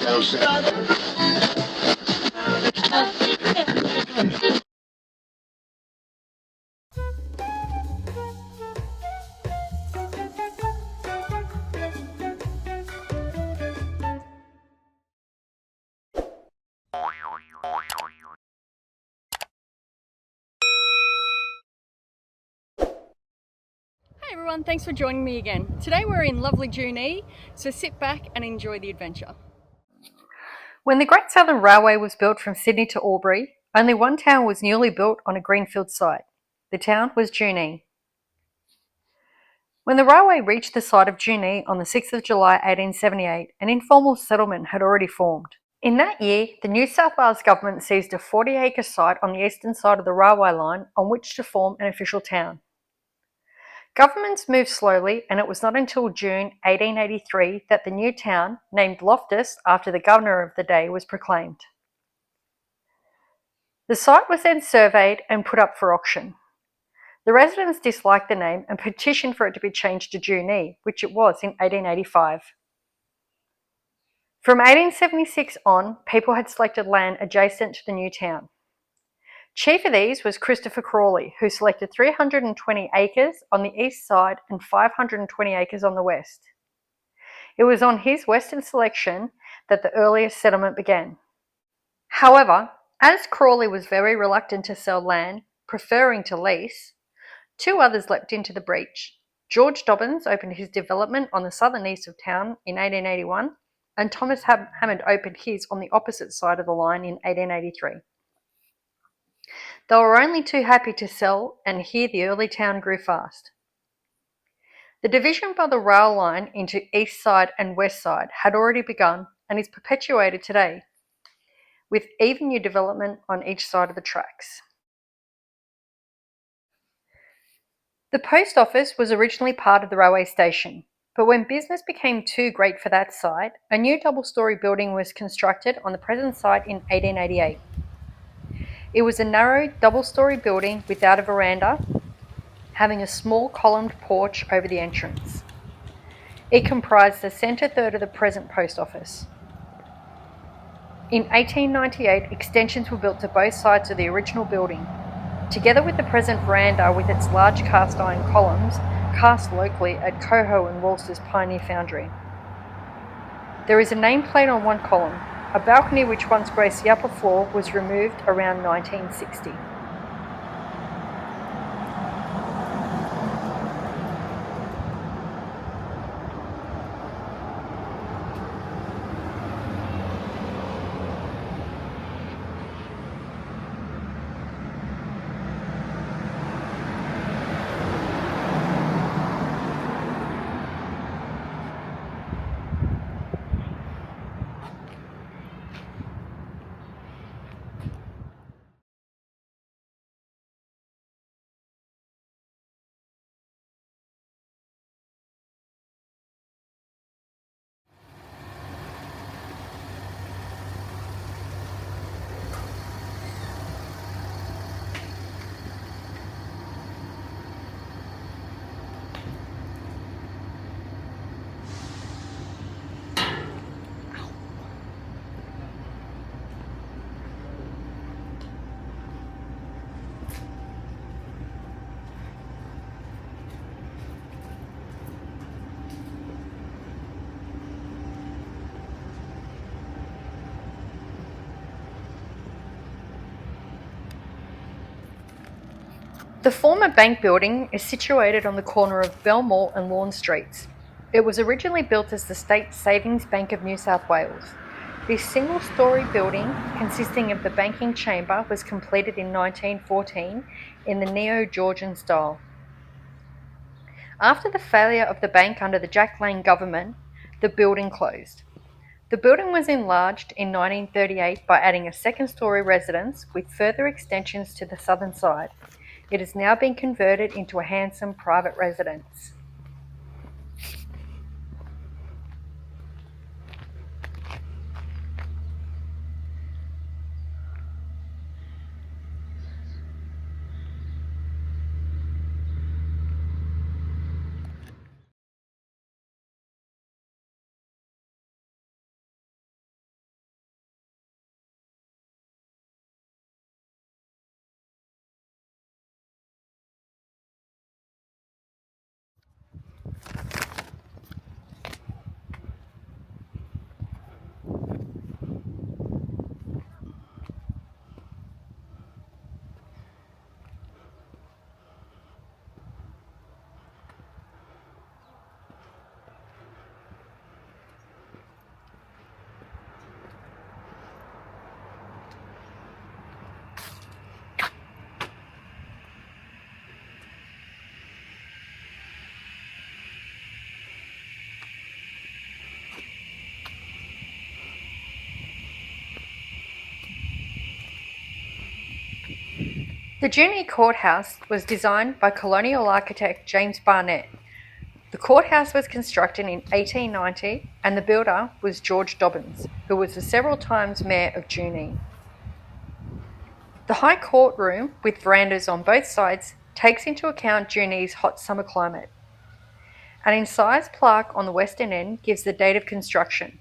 Hey everyone, thanks for joining me again. Today we're in lovely Junee, so sit back and enjoy the adventure. When the Great Southern Railway was built from Sydney to Albury, only one town was newly built on a greenfield site. The town was Junee. When the railway reached the site of Junee on the 6th of July 1878, an informal settlement had already formed. In that year, the New South Wales government seized a 40-acre site on the eastern side of the railway line on which to form an official town. Governments moved slowly, and it was not until June 1883 that the new town, named Loftus after the governor of the day, was proclaimed. The site was then surveyed and put up for auction. The residents disliked the name and petitioned for it to be changed to Junee, which it was in 1885. From 1876 on, people had selected land adjacent to the new town. Chief of these was Christopher Crawley, who selected 320 acres on the east side and 520 acres on the west. It was on his western selection that the earliest settlement began. However, as Crawley was very reluctant to sell land, preferring to lease, two others leapt into the breach. George Dobbins opened his development on the southern east of town in 1881, and Thomas Hammond opened his on the opposite side of the line in 1883. They were only too happy to sell, and here the early town grew fast. The division by the rail line into east side and west side had already begun and is perpetuated today, with even new development on each side of the tracks. The post office was originally part of the railway station, but when business became too great for that site, a new double-storey building was constructed on the present site in 1888. It was a narrow, double-storey building without a veranda, having a small columned porch over the entrance. It comprised the centre third of the present post office. In 1898, extensions were built to both sides of the original building, together with the present veranda with its large cast iron columns, cast locally at Coho and Walster's Pioneer Foundry. There is a nameplate on one column. A balcony which once graced the upper floor was removed around 1960. The former bank building is situated on the corner of Belmore and Lawn Streets. It was originally built as the State Savings Bank of New South Wales. This single-storey building, consisting of the banking chamber, was completed in 1914 in the Neo-Georgian style. After the failure of the bank under the Jack Lang government, the building closed. The building was enlarged in 1938 by adding a second-storey residence with further extensions to the southern side. It has now been converted into a handsome private residence. The Junee Courthouse was designed by colonial architect James Barnett. The courthouse was constructed in 1890 and the builder was George Dobbins, who was the several times mayor of Junee. The High Court room, with verandas on both sides, takes into account Junee's hot summer climate. An incised plaque on the western end gives the date of construction.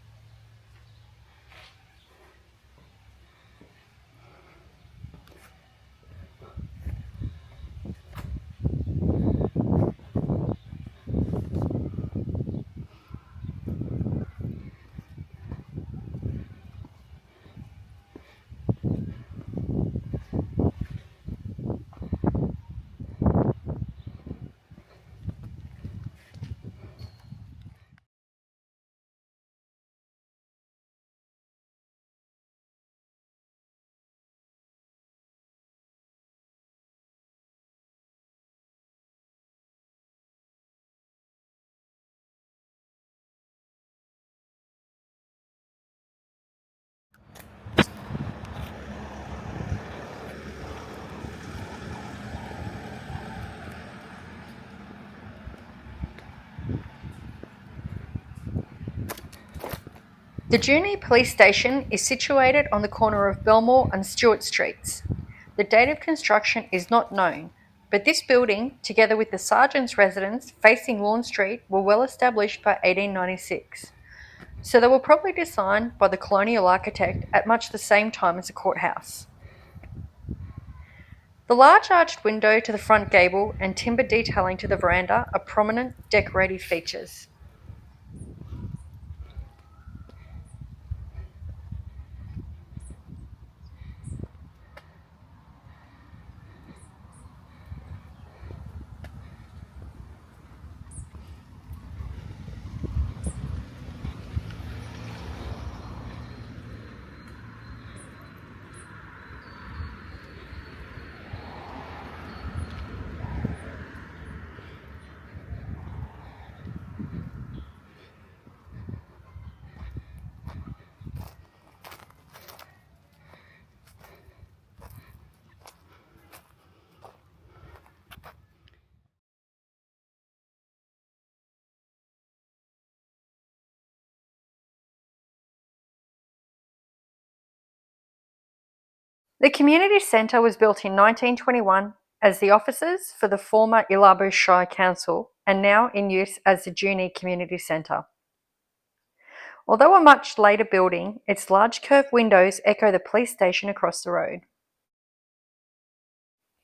The Junee Police Station is situated on the corner of Belmore and Stewart Streets. The date of construction is not known, but this building, together with the sergeant's residence facing Lawn Street, were well established by 1896. So they were probably designed by the colonial architect at much the same time as the courthouse. The large arched window to the front gable and timber detailing to the veranda are prominent decorative features. The community centre was built in 1921 as the offices for the former Illabo Shire Council and now in use as the Junee Community Centre. Although a much later building, its large curved windows echo the police station across the road.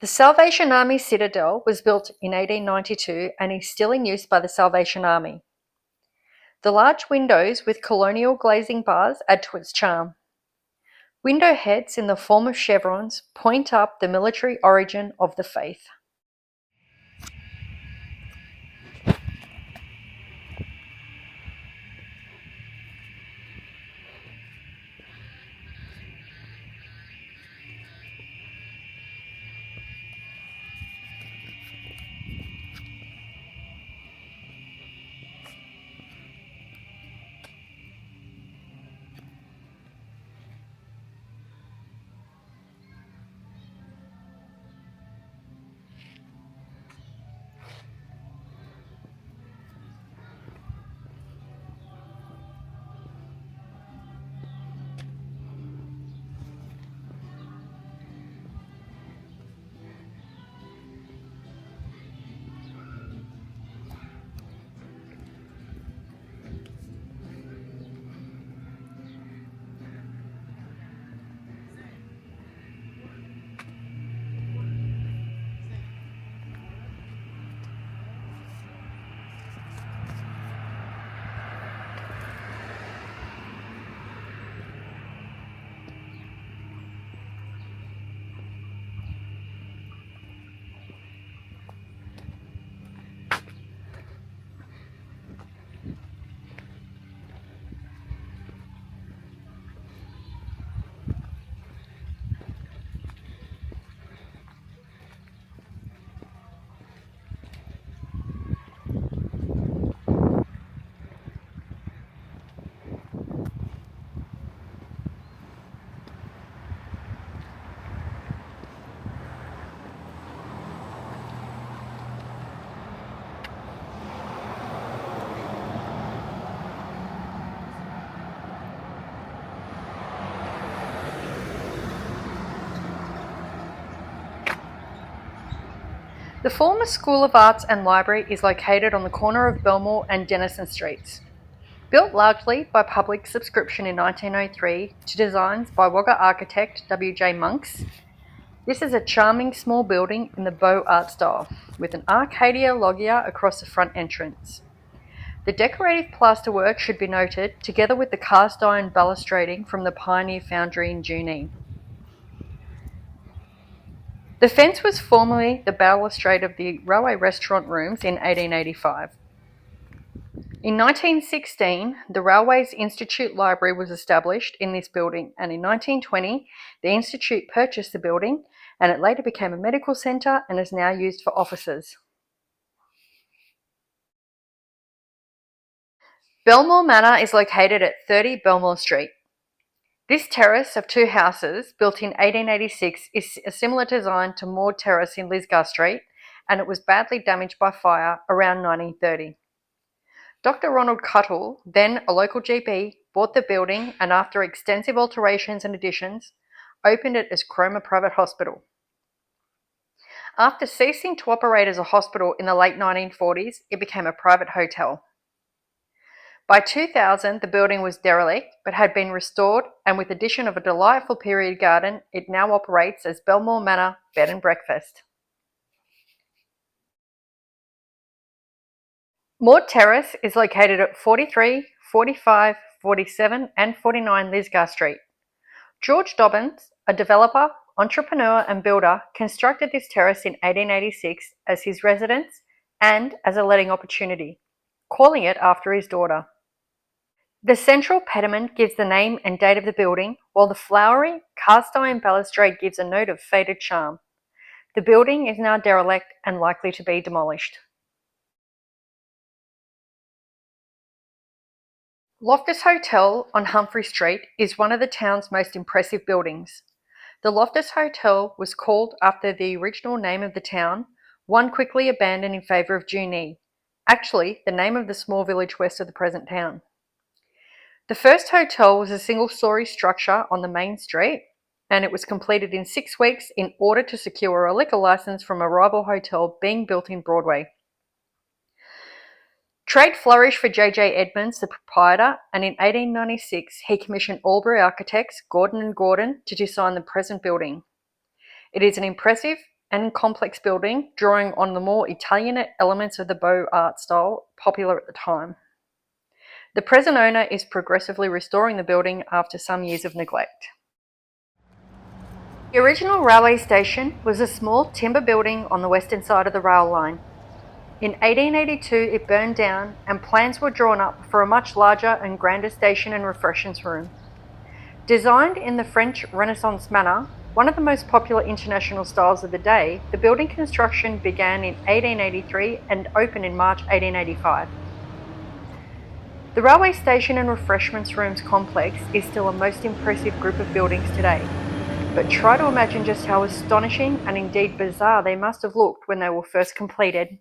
The Salvation Army Citadel was built in 1892 and is still in use by the Salvation Army. The large windows with colonial glazing bars add to its charm. Window heads in the form of chevrons point up the military origin of the faith. The former School of Arts and Library is located on the corner of Belmore and Denison Streets. Built largely by public subscription in 1903 to designs by Wagga architect W.J. Monks, this is a charming small building in the Beaux Art style, with an Arcadia loggia across the front entrance. The decorative plasterwork should be noted, together with the cast iron balustrading from the Pioneer Foundry in Junee. The fence was formerly the balustrade of the railway restaurant rooms in 1885. In 1916, the Railways Institute Library was established in this building, and in 1920, the Institute purchased the building, and it later became a medical centre and is now used for offices. Belmore Manor is located at 30 Belmore Street. This terrace of two houses, built in 1886, is a similar design to Maud Terrace in Lisgar Street, and it was badly damaged by fire around 1930. Dr. Ronald Cuttle, then a local GP, bought the building and, after extensive alterations and additions, opened it as Cromer Private Hospital. After ceasing to operate as a hospital in the late 1940s, it became a private hotel. By 2000, the building was derelict but had been restored, and with addition of a delightful period garden, it now operates as Belmore Manor Bed and Breakfast. Maud Terrace is located at 43, 45, 47 and 49 Lisgar Street. George Dobbins, a developer, entrepreneur and builder, constructed this terrace in 1886 as his residence and as a letting opportunity, calling it after his daughter. The central pediment gives the name and date of the building, while the flowery, cast-iron balustrade gives a note of faded charm. The building is now derelict and likely to be demolished. Loftus Hotel on Humphrey Street is one of the town's most impressive buildings. The Loftus Hotel was called after the original name of the town, one quickly abandoned in favour of Junee, actually the name of the small village west of the present town. The first hotel was a single-storey structure on the main street, and it was completed in 6 weeks in order to secure a liquor licence from a rival hotel being built in Broadway. Trade flourished for J.J. Edmonds, the proprietor, and in 1896 he commissioned Albury architects Gordon and Gordon to design the present building. It is an impressive and complex building, drawing on the more Italian elements of the Beaux Art style popular at the time. The present owner is progressively restoring the building after some years of neglect. The original railway station was a small timber building on the western side of the rail line. In 1882 it burned down, and plans were drawn up for a much larger and grander station and refreshments room. Designed in the French Renaissance manner, one of the most popular international styles of the day, the building construction began in 1883 and opened in March 1885. The railway station and refreshments rooms complex is still a most impressive group of buildings today, but try to imagine just how astonishing and indeed bizarre they must have looked when they were first completed.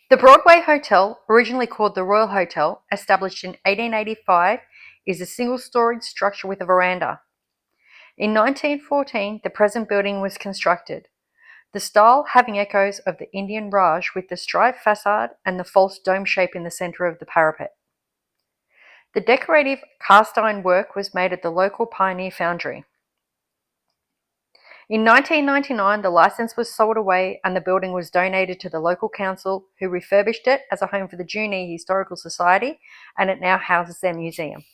The Broadway Hotel, originally called the Royal Hotel, established in 1885, is a single-storied structure with a veranda. In 1914, the present building was constructed, the style having echoes of the Indian Raj with the striped facade and the false dome shape in the centre of the parapet. The decorative cast-iron work was made at the local Pioneer Foundry. In 1999, the licence was sold away and the building was donated to the local council, who refurbished it as a home for the Junee Historical Society, and it now houses their museum.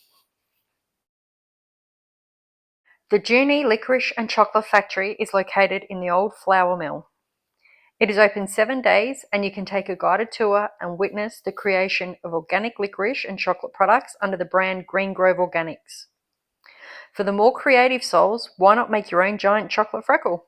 The Junee Licorice and Chocolate Factory is located in the old flour mill. It is open 7 days, and you can take a guided tour and witness the creation of organic licorice and chocolate products under the brand Green Grove Organics. For the more creative souls, why not make your own giant chocolate freckle?